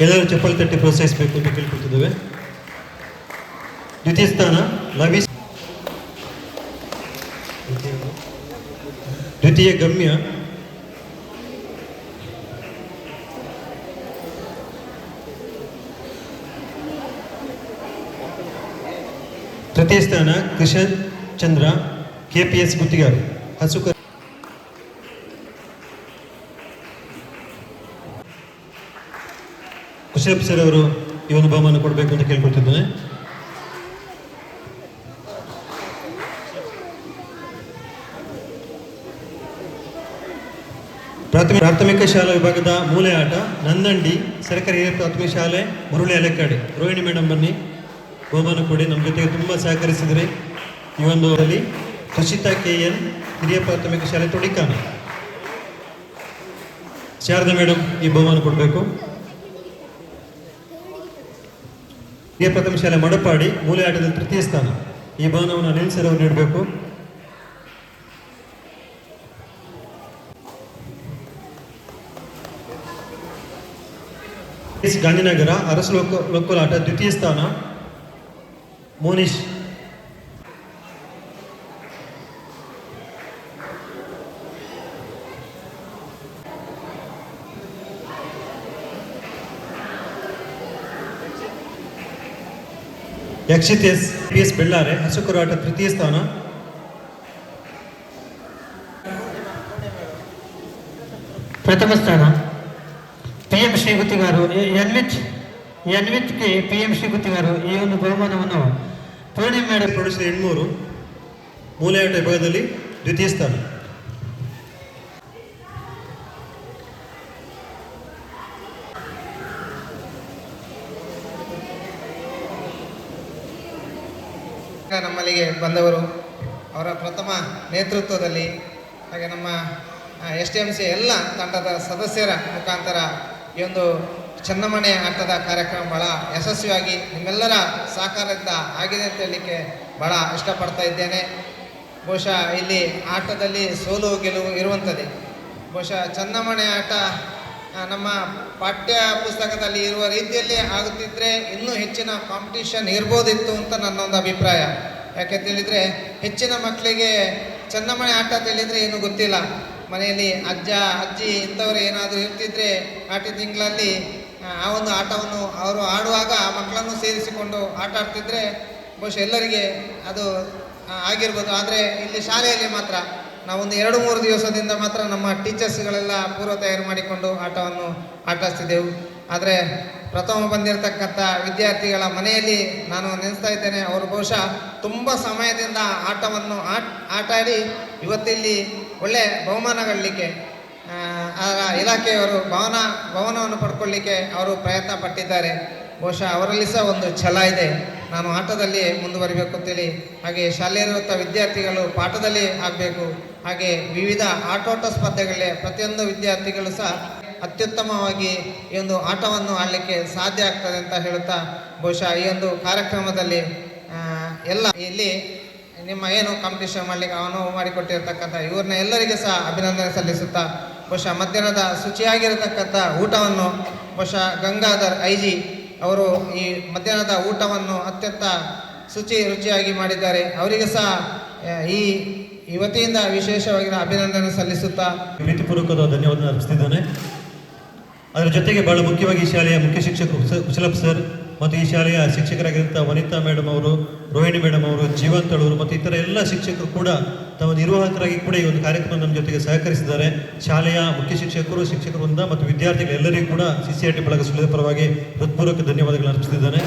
ಎಲ್ಲರೂ ಚಪ್ಪಲಿ ತಟ್ಟಿ ಪ್ರೋತ್ಸಾಹಿಸಬೇಕು ಅಂತ ಕೇಳ್ಕೊಳ್ತಿದ್ದೇವೆ. ದ್ವಿತೀಯ ಸ್ಥಾನ ಲವೀಶ್. ದ್ವಿತೀಯ ಗಮ್ಯ. ತೃತೀಯ ಸ್ಥಾನ ಕೃಷ್ಣ ಚಂದ್ರ KPS ಗುತ್ತಿಗಾರು ಹಸುಕ. ಕುಶಲಪ್ ಸರ್ ಅವರು ಈ ಒಂದು ಬಹುಮಾನ ಕೊಡಬೇಕು ಅಂತ ಕೇಳ್ಕೊಳ್ತಿದ್ದೇನೆ. ಪ್ರಾಥಮಿಕ ಶಾಲಾ ವಿಭಾಗದ ಮೂಲೆ ಆಟ ನಂದಂಡಿ ಸರ್ಕಾರಿ ಹಿರಿಯ ಪ್ರಾಥಮಿಕ ಶಾಲೆ ಮುರುಳಿ ಅಲೆಕ್ಕಾಡಿ. ರೋಹಿಣಿ ಮೇಡಮ್ ಬನ್ನಿ, ಬಹುಮಾನ ಕೊಡಿ. ನಮ್ಮ ಜೊತೆಗೆ ತುಂಬ ಸಹಕರಿಸಿದರೆ ಈ ಒಂದು ಸುಶಿತಾ KN ಹಿರಿಯ ಪ್ರಾಥಮಿಕ ಶಾಲೆ ತೊಡಿಕಾನ. ಶಾರದಾ ಮೇಡಮ್ ಈ ಬಹುಮಾನ ಕೊಡಬೇಕು. ಹಿರಿಯ ಪ್ರಾಥಮಿಕ ಶಾಲೆ ಮಡಪಾಡಿ ಮೂಲೆ ಆಟದಲ್ಲಿ ತೃತೀಯ ಸ್ಥಾನ. ಈ ಬಹುಮಾನವನ್ನು ಅನಿಲ್ ಸರ್ ಅವರು ನೀಡಬೇಕು. ಗಾಂಧಿನಗರ ಅರಸು ಲೋಕೋಲಾಟ ದ್ವಿತೀಯ ಸ್ಥಾನ ಮೋನಿಶ್. ಯಕ್ಷಿತ್ PS ಬೆಳ್ಳಾರೆ ಹಸುಕರಾಟ ತೃತೀಯ ಸ್ಥಾನ. ಪ್ರಥಮ ಸ್ಥಾನ PM ಶ್ರೀ ಗುತ್ತಿಗಾರು ಎನ್ವಿಚ್ ಕೆ PM ಶ್ರೀ ಗುತ್ತಿಗಾರು ಈ ಒಂದು ಬಹುಮಾನವನ್ನು ಪೂರ್ಣಿಮೆ ಪ್ರೊಡ್ಯೂಸರ್ 800 ಮೂಲೆ ಆಟ ವಿಭಾಗದಲ್ಲಿ ದ್ವಿತೀಯ ಸ್ಥಾನ. ನಮ್ಮಲ್ಲಿಗೆ ಬಂದವರು ಅವರ ಪ್ರಥಮ ನೇತೃತ್ವದಲ್ಲಿ ಹಾಗೆ ನಮ್ಮ STMC ಎಲ್ಲ ತಂಡದ ಸದಸ್ಯರ ಮುಖಾಂತರ ಈ ಒಂದು ಚನ್ನಮಣೆ ಆಟದ ಕಾರ್ಯಕ್ರಮ ಭಾಳ ಯಶಸ್ವಿಯಾಗಿ ನಿಮ್ಮೆಲ್ಲರ ಸಹಕಾರದಿಂದ ಆಗಿದೆ ಅಂತ ಹೇಳಲಿಕ್ಕೆ ಭಾಳ ಇಷ್ಟಪಡ್ತಾ ಇದ್ದೇನೆ. ಬಹುಶಃ ಇಲ್ಲಿ ಆಟದಲ್ಲಿ ಸೋಲು ಗೆಲುವು ಇರುವಂಥದ್ದೇ. ಬಹುಶಃ ಚನ್ನಮಣೆ ಆಟ ನಮ್ಮ ಪಾಠ್ಯ ಪುಸ್ತಕದಲ್ಲಿ ಇರುವ ರೀತಿಯಲ್ಲಿ ಆಗುತ್ತಿದ್ದರೆ ಇನ್ನೂ ಹೆಚ್ಚಿನ ಕಾಂಪಿಟೇಷನ್ ಇರ್ಬೋದಿತ್ತು ಅಂತ ನನ್ನೊಂದು ಅಭಿಪ್ರಾಯ. ಯಾಕೆಂತೇಳಿದರೆ ಹೆಚ್ಚಿನ ಮಕ್ಕಳಿಗೆ ಚನ್ನಮಣೆ ಆಟ ತಿಳಿದರೆ ಏನೂ ಗೊತ್ತಿಲ್ಲ. ಮನೆಯಲ್ಲಿ ಅಜ್ಜ ಅಜ್ಜಿ ಇಂಥವ್ರು ಏನಾದರೂ ಇರ್ತಿದ್ರೆ ಆಟಿ ತಿಂಗಳಲ್ಲಿ ಆ ಒಂದು ಆಟವನ್ನು ಅವರು ಆಡುವಾಗ ಮಕ್ಕಳನ್ನು ಸೇರಿಸಿಕೊಂಡು ಆಟ ಆಡ್ತಿದ್ರೆ ಬಹುಶಃ ಎಲ್ಲರಿಗೆ ಅದು ಆಗಿರ್ಬೋದು. ಆದರೆ ಇಲ್ಲಿ ಶಾಲೆಯಲ್ಲಿ ಮಾತ್ರ ನಾವೊಂದು 2-3 ದಿವಸದಿಂದ ಮಾತ್ರ ನಮ್ಮ ಟೀಚರ್ಸ್ಗಳೆಲ್ಲ ಪೂರ್ವ ತಯಾರು ಮಾಡಿಕೊಂಡು ಆಟವನ್ನು ಆಟಾಡ್ತಿದ್ದೆವು. ಆದರೆ ಪ್ರಥಮ ಬಂದಿರತಕ್ಕಂಥ ವಿದ್ಯಾರ್ಥಿಗಳ ಮನೆಯಲ್ಲಿ ನಾನು ನೆನೆಸ್ತಾ ಇದ್ದೇನೆ, ಅವರು ಬಹುಶಃ ತುಂಬ ಸಮಯದಿಂದ ಆಟವನ್ನು ಆಟಾಡಿ ಇವತ್ತಿಲ್ಲಿ ಒಳ್ಳೆಯ ಬಹುಮಾನಗಳಲಿಕ್ಕೆ ಇಲಾಖೆಯವರು ಭವನವನ್ನು ಪಡ್ಕೊಳ್ಳಿಕ್ಕೆ ಅವರು ಪ್ರಯತ್ನ ಪಟ್ಟಿದ್ದಾರೆ. ಬಹುಶಃ ಅವರಲ್ಲಿ ಸಹ ಒಂದು ಛಲ ಇದೆ, ನಾನು ಆಟದಲ್ಲಿ ಮುಂದುವರಿಬೇಕು ಅಂತೇಳಿ. ಹಾಗೆ ಶಾಲೆಯಲ್ಲಿರುವಂಥ ವಿದ್ಯಾರ್ಥಿಗಳು ಪಾಠದಲ್ಲಿ ಆಗಬೇಕು. ಹಾಗೆ ವಿವಿಧ ಆಟೋಟ ಸ್ಪರ್ಧೆಗಳೇ ಪ್ರತಿಯೊಂದು ವಿದ್ಯಾರ್ಥಿಗಳು ಸಹ ಅತ್ಯುತ್ತಮವಾಗಿ ಈ ಒಂದು ಆಟವನ್ನು ಆಡಲಿಕ್ಕೆ ಸಾಧ್ಯ ಆಗ್ತದೆ ಅಂತ ಹೇಳುತ್ತಾ ಬಹುಶಃ ಈ ಒಂದು ಕಾರ್ಯಕ್ರಮದಲ್ಲಿ ಎಲ್ಲ ಇಲ್ಲಿ ನಿಮ್ಮ ಏನು ಕಾಂಪಿಟೇಷನ್ ಮಾಡಲಿಕ್ಕೆ ಅನುವು ಮಾಡಿಕೊಟ್ಟಿರ್ತಕ್ಕಂಥ ಇವ್ರನ್ನ ಎಲ್ಲರಿಗೆ ಸಹ ಅಭಿನಂದನೆ ಸಲ್ಲಿಸುತ್ತಾ ಬಹುಶಃ ಮಧ್ಯಾಹ್ನದ ಶುಚಿಯಾಗಿರತಕ್ಕಂಥ ಊಟವನ್ನು ಬಹುಶಃ ಗಂಗಾಧರ್ IG ಅವರು ಈ ಮಧ್ಯಾಹ್ನದ ಊಟವನ್ನು ಅತ್ಯಂತ ರುಚಿಯಾಗಿ ಮಾಡಿದ್ದಾರೆ. ಅವರಿಗೆ ಸಹ ಈ ವತಿಯಿಂದ ವಿಶೇಷವಾಗಿ ಅಭಿನಂದನೆ ಸಲ್ಲಿಸುತ್ತಾ ಪ್ರೀತಿಪೂರ್ವಕವಾದ ಧನ್ಯವಾದ ಅರ್ಪಿಸ್ತಿದ್ದಾನೆ. ಅದರ ಜೊತೆಗೆ ಬಹಳ ಮುಖ್ಯವಾಗಿ ಈ ಶಾಲೆಯ ಮುಖ್ಯ ಶಿಕ್ಷಕರು ಕುಶಲಪ್ಪ ಸರ್ ಮತ್ತು ಈ ಶಾಲೆಯ ಶಿಕ್ಷಕರಾಗಿರುವಂಥ ವನಿತಾ ಮೇಡಮ್ ಅವರು, ರೋಹಿಣಿ ಮೇಡಮ್ ಅವರು, ಜೀವಂತ್ ಅವರು ಮತ್ತು ಇತರ ಎಲ್ಲ ಶಿಕ್ಷಕರು ಕೂಡ ತಮ್ಮ ನಿರ್ವಾಹಕರಾಗಿ ಕೂಡ ಈ ಒಂದು ಕಾರ್ಯಕ್ರಮ ನಮ್ಮ ಜೊತೆಗೆ ಸಹಕರಿಸಿದ್ದಾರೆ. ಶಾಲೆಯ ಮುಖ್ಯ ಶಿಕ್ಷಕರು, ಶಿಕ್ಷಕರಿಂದ ಮತ್ತು ವಿದ್ಯಾರ್ಥಿಗಳೆಲ್ಲರಿಗೂ ಕೂಡ CCRT ಬಳಗ ಸುಳ್ಯದ ಪರವಾಗಿ ಹೃತ್ಪೂರ್ವಕ ಧನ್ಯವಾದಗಳನ್ನು ಅರ್ಪಿಸಿದ್ದಾನೆ.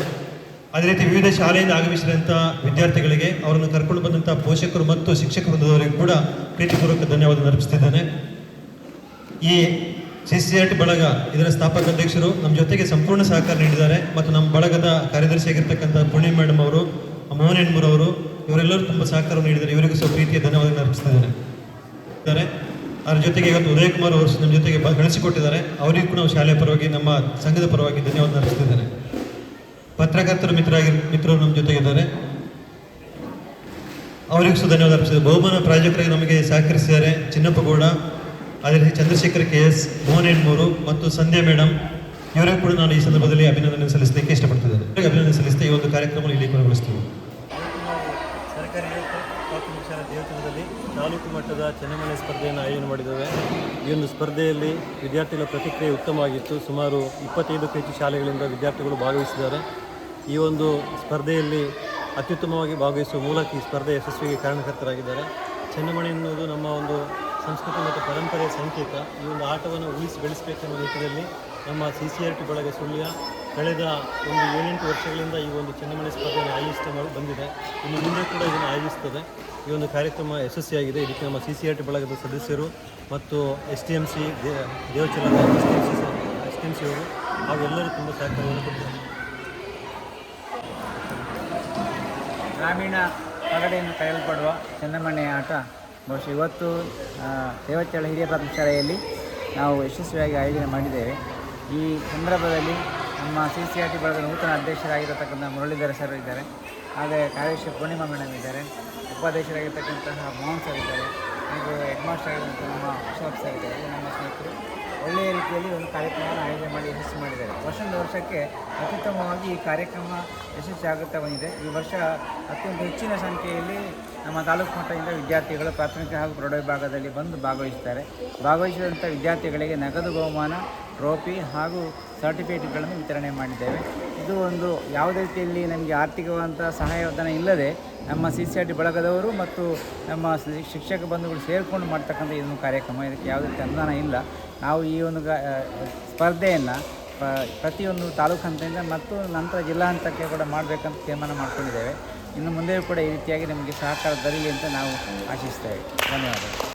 ಅದೇ ರೀತಿ ವಿವಿಧ ಶಾಲೆಯಿಂದ ಆಗಮಿಸಿದಂಥ ವಿದ್ಯಾರ್ಥಿಗಳಿಗೆ, ಅವರನ್ನು ಕರ್ಕೊಂಡು ಬಂದಂಥ ಪೋಷಕರು ಮತ್ತು ಶಿಕ್ಷಕ ವೃಂದದವರಿಗೂ ಕೂಡ ಪ್ರೀತಿಪೂರ್ವಕ ಧನ್ಯವಾದ ಅರ್ಪಿಸ್ತಿದ್ದಾನೆ. ಈ CCRT ಬಳಗ ಇದರ ಸ್ಥಾಪಕ ಅಧ್ಯಕ್ಷರು ನಮ್ಮ ಜೊತೆಗೆ ಸಂಪೂರ್ಣ ಸಹಕಾರ ನೀಡಿದ್ದಾರೆ ಮತ್ತು ನಮ್ಮ ಬಳಗದ ಕಾರ್ಯದರ್ಶಿಯಾಗಿರ್ತಕ್ಕಂಥ ಪೂರ್ಣಿಮಾ ಮೇಡಮ್ ಅವರು, ಮೋಹನ್ ಹೆಣ್ಮೂರ್ ಅವರು, ಇವರೆಲ್ಲರೂ ತುಂಬ ಸಹಕಾರ ನೀಡಿದ್ದಾರೆ. ಇವರಿಗೂ ಸಹ ಪ್ರೀತಿಯ ಧನ್ಯವಾದಗಳನ್ನು ಅರ್ಪಿಸ್ತಿದ್ದಾರೆ. ಅದರ ಜೊತೆಗೆ ಇವತ್ತು ಉದಯ್ ಕುಮಾರ್ ಅವರು ನಮ್ಮ ಜೊತೆಗೆ ಕಳಿಸಿಕೊಟ್ಟಿದ್ದಾರೆ. ಅವರಿಗೂ ಕೂಡ ನಾವು ಶಾಲೆಯ ಪರವಾಗಿ, ನಮ್ಮ ಸಂಘದ ಪರವಾಗಿ ಧನ್ಯವಾದ ಅರ್ಪಿಸ್ತಿದ್ದಾರೆ. ಪತ್ರಕರ್ತರು ಮಿತ್ರರು ನಮ್ಮ ಜೊತೆಗಿದ್ದಾರೆ, ಅವರಿಗೂ ಸಹ ಧನ್ಯವಾದ ಅರ್ಪಿಸಿದ್ದಾರೆ. ಬಹುಮಾನ ಪ್ರಾಯೋಜಕರಾಗಿ ನಮಗೆ ಸಹಕರಿಸಿದ್ದಾರೆ ಚಿನ್ನಪ್ಪ ಗೌಡ, ಅದೇ ರೀತಿ ಚಂದ್ರಶೇಖರ್ KS, ಮೋಹನ್ ಹೆಣ್ಮೂರು ಮತ್ತು ಸಂಧ್ಯಾ ಮೇಡಮ್, ಇವರಿಗೂ ಕೂಡ ನಾನು ಈ ಸಂದರ್ಭದಲ್ಲಿ ಅಭಿನಂದನೆ ಸಲ್ಲಿಸಲಿಕ್ಕೆ ಇಷ್ಟಪಡ್ತಿದ್ದೇನೆ. ಅಭಿನಂದನೆ ಸಲ್ಲಿಸ್ತಾ ಈ ಒಂದು ಕಾರ್ಯಕ್ರಮ ಇಲ್ಲಿ ಕೊನೆಗೊಳಿಸ್ತೀವಿ. ಸರ್ಕಾರಿ ಪ್ರಾಥಮಿಕ ಶಾಲಾ ದೇವಚಲದಲ್ಲಿ ತಾಲೂಕು ಮಟ್ಟದ ಚನ್ನಮಣೆ ಸ್ಪರ್ಧೆಯನ್ನು ಆಯೋಜನೆ ಮಾಡಿದ್ದೇವೆ. ಈ ಒಂದು ಸ್ಪರ್ಧೆಯಲ್ಲಿ ವಿದ್ಯಾರ್ಥಿಗಳ ಪ್ರತಿಕ್ರಿಯೆ ಉತ್ತಮವಾಗಿತ್ತು. ಸುಮಾರು 25ಕ್ಕೂ ಹೆಚ್ಚು ಶಾಲೆಗಳಿಂದ ವಿದ್ಯಾರ್ಥಿಗಳು ಭಾಗವಹಿಸಿದ್ದಾರೆ. ಈ ಒಂದು ಸ್ಪರ್ಧೆಯಲ್ಲಿ ಅತ್ಯುತ್ತಮವಾಗಿ ಭಾಗವಹಿಸುವ ಮೂಲಕ ಈ ಸ್ಪರ್ಧೆ ಯಶಸ್ವಿಗೆ ಕಾರಣಕರ್ತರಾಗಿದ್ದಾರೆ. ಚನ್ನಮಣೆ ಎನ್ನುವುದು ನಮ್ಮ ಒಂದು ಸಂಸ್ಕೃತಿ ಮತ್ತು ಪರಂಪರೆಯ ಸಂಕೇತ. ಈ ಒಂದು ಆಟವನ್ನು ಉಳಿಸಿ ಬೆಳೆಸಬೇಕೆನ್ನುವ ನಿಟ್ಟಿನಲ್ಲಿ ನಮ್ಮ CCRT ಬಳಗ ಸುಳ್ಯ ಕಳೆದ ಒಂದು 7-8 ವರ್ಷಗಳಿಂದ ಈ ಒಂದು ಚೆನ್ನಮಣೆ ಸ್ಪರ್ಧೆಯನ್ನು ಆಯೋಜಿಸ್ತಾ ಬಂದಿದೆ. ಇನ್ನು ಮುಂದೆ ಕೂಡ ಇದನ್ನು ಆಯೋಜಿಸ್ತದೆ. ಈ ಒಂದು ಕಾರ್ಯಕ್ರಮ ಯಶಸ್ವಿಯಾಗಿದೆ. ಇದಕ್ಕೆ ನಮ್ಮ CCRT ಬಳಗದ ಸದಸ್ಯರು ಮತ್ತು STMC ದೇವಚಲದ STMC ಅವರು ಹಾಗೂ ಎಲ್ಲರೂ ತುಂಬ ಸಹಕಾರವನ್ನು ಕೊಟ್ಟಿದ್ದಾರೆ. ಗ್ರಾಮೀಣ ಪಗಡೆಯನ್ನು ಕರೆಯಲ್ಪಡುವ ಚೆನ್ನಮಣೆ ಆಟ ಬಹುಶಃ ಇವತ್ತು ದೇವಚಳ ಹಿರಿಯ ಪ್ರಾಥಮಿಕ ಶಾಲೆಯಲ್ಲಿ ನಾವು ಯಶಸ್ವಿಯಾಗಿ ಆಯೋಜನೆ ಮಾಡಿದ್ದೇವೆ. ಈ ಸಂದರ್ಭದಲ್ಲಿ ನಮ್ಮ CCRT ಬಳಗದ ನೂತನ ಅಧ್ಯಕ್ಷರಾಗಿರತಕ್ಕಂಥ ಮುರಳೀಧರ ಸರ್ ಇದ್ದಾರೆ, ಹಾಗೆ ಕಾರ್ಯದರ್ಶಿ ಪೂರ್ಣಿಮಾ ಮೇಡಮ್ ಇದ್ದಾರೆ, ಉಪಾಧ್ಯಕ್ಷರಾಗಿರ್ತಕ್ಕಂತಹ ಮೋಹನ್ ಸರ್ ಇದ್ದಾರೆ, ಹಾಗೂ ಹೆಡ್ ಮಾಸ್ಟರ್ ಆಗಿರುವಂಥ ನಮ್ಮ ಕುಶಲಪ್ಪ ಸರ್ ಇದ್ದಾರೆ. ನಮ್ಮ ಸ್ನೇಹಿತರು ಒಳ್ಳೆಯ ರೀತಿಯಲ್ಲಿ ಒಂದು ಕಾರ್ಯಕ್ರಮವನ್ನು ಆಯೋಜನೆ ಮಾಡಿ ಯಶಸ್ಸು ಮಾಡಿದ್ದಾರೆ. ವರ್ಷದಿಂದ ವರ್ಷಕ್ಕೆ ಅತ್ಯುತ್ತಮವಾಗಿ ಈ ಕಾರ್ಯಕ್ರಮ ಯಶಸ್ವಿ ಆಗುತ್ತಾ ಬಂದಿದೆ. ಈ ವರ್ಷ ಅತ್ಯಂತ ಹೆಚ್ಚಿನ ಸಂಖ್ಯೆಯಲ್ಲಿ ನಮ್ಮ ತಾಲೂಕು ಮಟ್ಟದಿಂದ ವಿದ್ಯಾರ್ಥಿಗಳು ಪ್ರಾಥಮಿಕ ಹಾಗೂ ಪ್ರೌಢ ವಿಭಾಗದಲ್ಲಿ ಬಂದು ಭಾಗವಹಿಸುತ್ತಾರೆ. ಭಾಗವಹಿಸಿದಂಥ ವಿದ್ಯಾರ್ಥಿಗಳಿಗೆ ನಗದು ಬಹುಮಾನ, ಟ್ರೋಫಿ ಹಾಗೂ ಸರ್ಟಿಫಿಕೇಟ್ಗಳನ್ನು ವಿತರಣೆ ಮಾಡಿದ್ದೇವೆ. ಇದು ಒಂದು ಯಾವುದೇ ರೀತಿಯಲ್ಲಿ ನಮಗೆ ಆರ್ಥಿಕವಾದಂಥ ಸಹಾಯಧನ ಇಲ್ಲದೆ ನಮ್ಮ CCRT ಬಳಗದವರು ಮತ್ತು ನಮ್ಮ ಶಿಕ್ಷಕ ಬಂಧುಗಳು ಸೇರಿಕೊಂಡು ಮಾಡ್ತಕ್ಕಂಥ ಇದೊಂದು ಕಾರ್ಯಕ್ರಮ. ಇದಕ್ಕೆ ಯಾವುದೇ ರೀತಿ ಅನುದಾನ ಇಲ್ಲ. ನಾವು ಈ ಒಂದು ಸ್ಪರ್ಧೆಯನ್ನು ಪ್ರತಿಯೊಂದು ತಾಲೂಕು ಹಂತದಿಂದ ಮತ್ತು ನಂತರ ಜಿಲ್ಲಾ ಹಂತಕ್ಕೆ ಕೂಡ ಮಾಡಬೇಕಂತ ತೀರ್ಮಾನ ಮಾಡ್ಕೊಂಡಿದ್ದೇವೆ. ಇನ್ನು ಮುಂದೆಯೂ ಕೂಡ ಈ ರೀತಿಯಾಗಿ ನಮಗೆ ಸಹಕಾರ ದೊರೆಯಲಿ ಅಂತ ನಾವು ಆಶಿಸ್ತೇವೆ. ಧನ್ಯವಾದಗಳು.